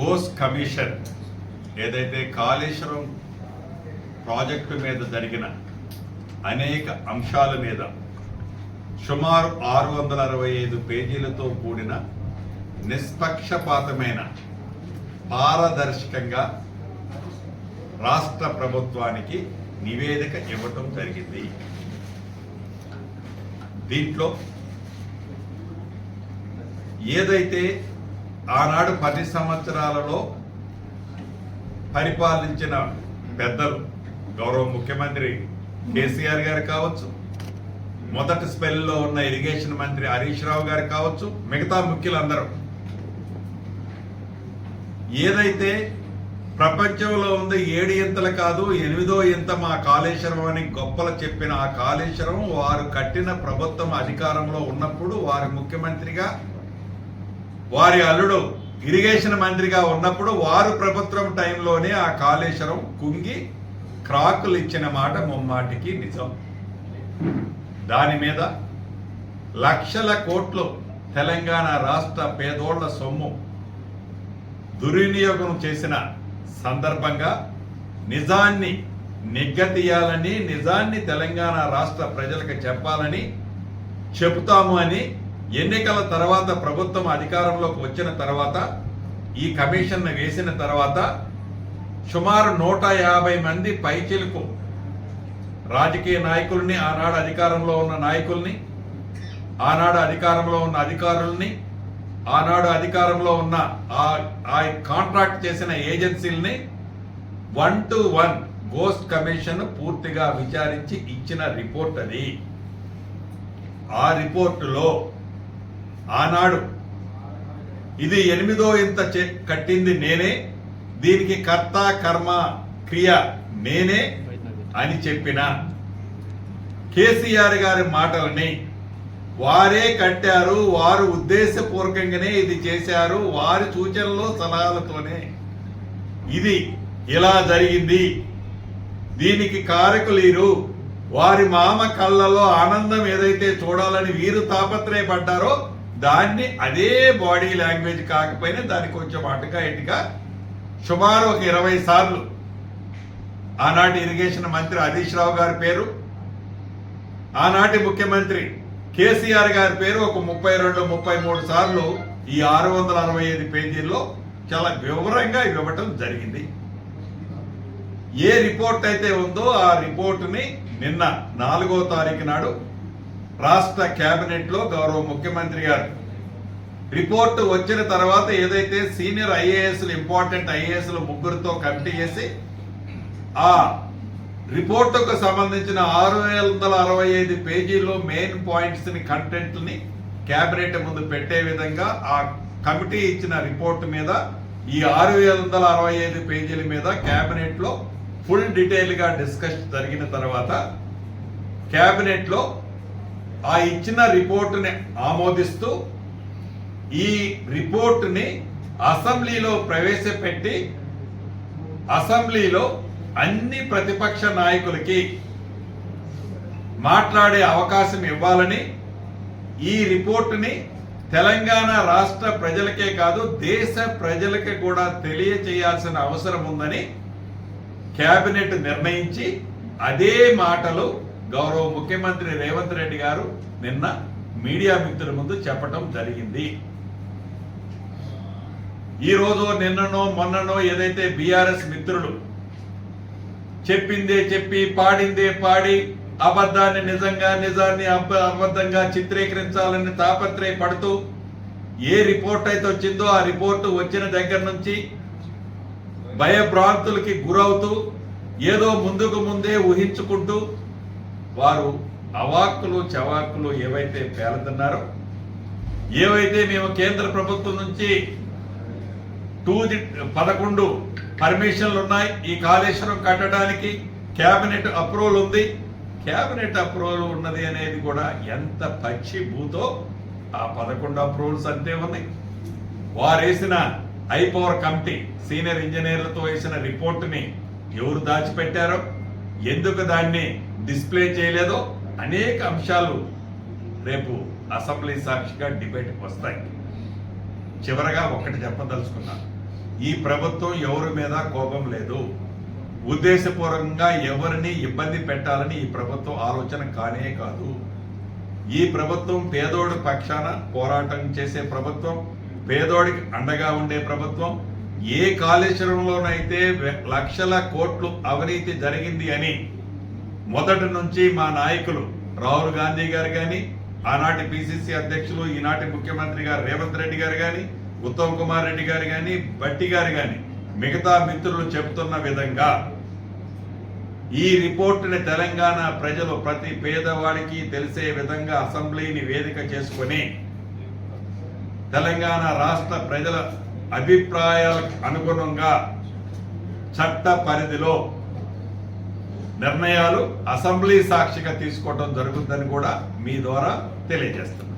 Goes commission ఏదైతే Kaleshwaram project మీద జరిగిన అనేక అంశాల మీద సుమారు 665 పేజీలతో కూడిన నిష్పక్షపాతమైన పారదర్శకంగా రాష్ట్ర ప్రభుత్వానికి నివేదిక ఇవ్వటం జరిగింది. దీంట్లో ఏదైతే ఆనాడు 10 సంవత్సరాలలో పరిపాలించిన పెద్దలు గౌరవ ముఖ్యమంత్రి కేసీఆర్ గారు కావచ్చు, మొదటి స్పెల్లో ఉన్న ఇరిగేషన్ మంత్రి హరీష్ రావు గారు కావచ్చు, మిగతా ముఖ్యులందరూ ఏదైతే ప్రపంచంలో ఉంది 7 ఇంతలు కాదు 8వ ఇంత మా కాళేశ్వరం అని గొప్పలు చెప్పిన ఆ కాళేశ్వరం వారు కట్టిన ప్రభుత్వం అధికారంలో ఉన్నప్పుడు వారి ముఖ్యమంత్రిగా వారి అల్లుడు ఇరిగేషన్ మంత్రిగా ఉన్నప్పుడు వారు ప్రభుత్వం టైంలోనే ఆ కాళేశ్వరం కుంగి క్రాకులు ఇచ్చిన మాట ముమ్మాటికి నిజం. దాని మీద లక్షల కోట్లు తెలంగాణ రాష్ట్ర పేదోళ్ల సొమ్ము దుర్వినియోగం చేసిన సందర్భంగా నిజాన్ని నిగ్గతీయాలని, నిజాన్ని తెలంగాణ రాష్ట్ర ప్రజలకు చెప్పాలని చెబుతాము అని ఎన్నికల తర్వాత ప్రభుత్వం అధికారంలోకి వచ్చిన తర్వాత ఈ కమిషన్ను వేసిన తర్వాత సుమారు 150 మంది పైచిలకు రాజకీయ నాయకుల్ని, ఆనాడు అధికారంలో ఉన్న నాయకుల్ని, ఆనాడు అధికారంలో ఉన్న అధికారుల్ని, ఆనాడు అధికారంలో ఉన్న ఆ కాంట్రాక్ట్ చేసిన ఏజెన్సీలని 1 to 1 గోస్ట్ కమిషన్ పూర్తిగా విచారించి ఇచ్చిన రిపోర్ట్ అది. ఆ రిపోర్టులో ఆనాడు ఇది 8వ ఇంత కట్టింది నేనే, దీనికి కర్త కర్మ క్రియ నేనే అని చెప్పిన కేసీఆర్ గారి మాటలని వారే కట్టారు, వారు ఉద్దేశపూర్వకంగానే ఇది చేశారు, వారి సూచనలు సలహాలతోనే ఇది ఇలా జరిగింది, దీనికి కారకులీరు, వారి మామ కళ్ళలో ఆనందం ఏదైతే చూడాలని వీరు తాపత్రయపడ్డారో దాన్ని అదే బాడీ లాంగ్వేజ్ కాకపోయినా దానికి కొంచెం అటుగా ఇటుగా సుమారు ఒక 20 సార్లు ఆనాటి ఇరిగేషన్ మంత్రి హరీష్ రావు గారి పేరు, ఆనాటి ముఖ్యమంత్రి కేసీఆర్ గారి పేరు ఒక 32-33 సార్లు ఈ 665 పేజీల్లో చాలా వివరంగా ఇవ్వటం జరిగింది. ఏ రిపోర్ట్ అయితే ఉందో ఆ రిపోర్టుని నిన్న 4వ తారీఖు నాడు రాష్ట్ర కేబినెట్ లో గౌరవ ముఖ్యమంత్రి గారు రిపోర్టు వచ్చిన తర్వాత ఏదైతే సీనియర్ ఐఏఎస్లు, ఇంపార్టెంట్ ఐఏఎస్లు 3తో కమిటీ చేసి ఆ రిపోర్టుకు సంబంధించిన 665 పేజీల్లో మెయిన్ పాయింట్స్ ని, కంటెంట్ ని కేబినెట్ ముందు పెట్టే విధంగా ఆ కమిటీ ఇచ్చిన రిపోర్టు మీద ఈ 665 పేజీల మీద కేబినెట్ లో ఫుల్ డీటెయిల్ గా డిస్కస్ జరిగిన తర్వాత కేబినెట్ లో ఆ ఇచ్చిన రిపోర్టుని ఆమోదిస్తూ ఈ రిపోర్టుని అసెంబ్లీలో ప్రవేశపెట్టి అసెంబ్లీలో అన్ని ప్రతిపక్ష నాయకులకి మాట్లాడే అవకాశం ఇవ్వాలని, ఈ రిపోర్టుని తెలంగాణ రాష్ట్ర ప్రజలకే కాదు దేశ ప్రజలకి కూడా తెలియచేయాల్సిన అవసరం ఉందని కేబినెట్ నిర్ణయించి అదే మాటలు గౌరవ ముఖ్యమంత్రి రేవంత్ రెడ్డి గారు నిన్న మీడియా మిత్రుల ముందు చెప్పటం జరిగింది. ఈ రోజు నిన్ననో మొన్ననో ఏదైతే బీఆర్ఎస్ మిత్రులు చెప్పిందే చెప్పి పాడిందే పాడి అబద్ధాన్ని నిజంగా, నిజాన్ని అబద్ధంగా చిత్రీకరించాలని తాపత్రయపడుతూ ఏ రిపోర్ట్ అయితే వచ్చిందో ఆ రిపోర్టు వచ్చిన దగ్గర నుంచి భయభ్రాంతులకి గురవుతూ ఏదో ముందుకు ముందే ఊహించుకుంటూ వారు అవాక్కులు చవాక్కులు ఏవైతే పేలుతున్నారో, ఏవైతే మేము కేంద్ర ప్రభుత్వం నుంచి 11 పర్మిషన్లు ఉన్నాయి ఈ కాళేశ్వరం కట్టడానికి, కేబినెట్ అప్రూవల్ ఉంది, కేబినెట్ అప్రూవల్ ఉన్నది అనేది కూడా ఎంత పచ్చి భూతో ఆ 11 అప్రూవల్స్ అంతే ఉన్నాయి. వారు వేసిన హై పవర్ కమిటీ సీనియర్ ఇంజనీర్లతో వేసిన రిపోర్టుని ఎవరు దాచిపెట్టారో, ఎందుకు దాన్ని డిస్ప్లే చేయలేదో అనేక అంశాలు రేపు అసెంబ్లీ సాక్షిగా డిబేట్కి వస్తాయి. చివరగా ఒకటి చెప్పదలుచుకున్నాను. ఈ ప్రభుత్వం ఎవరి మీద కోపం లేదు. ఉద్దేశపూర్వకంగా ఎవరిని ఇబ్బంది పెట్టాలని ఈ ప్రభుత్వం ఆలోచన కానే కాదు. ఈ ప్రభుత్వం పేదోడి పక్షాన పోరాటం చేసే ప్రభుత్వం, పేదోడికి అండగా ఉండే ప్రభుత్వం. ఏ కాళేశ్వరంలోనైతే లక్షల కోట్లు అవినీతి జరిగింది అని మొదటి నుంచి మా నాయకులు రాహుల్ గాంధీ గారు కానీ, ఆనాటి పిసిసి అధ్యక్షులు, ఈనాటి ముఖ్యమంత్రి గారు రేవంత్ రెడ్డి గారు కానీ, ఉత్తమ్ కుమార్ రెడ్డి గారు కానీ, భట్టి గారు కానీ, మిగతా మిత్రులు చెబుతున్న విధంగా ఈ రిపోర్టుని తెలంగాణ ప్రజలు ప్రతి పేదవాడికి తెలిసే విధంగా అసెంబ్లీని వేదిక చేసుకొని తెలంగాణ రాష్ట్ర ప్రజల అభిప్రాయాలకు అనుగుణంగా చట్ట పరిధిలో నిర్ణయాలు అసెంబ్లీ సాక్షిగా తీసుకోవడం జరుగుతుందని కూడా మీ ద్వారా తెలియజేస్తున్నాం.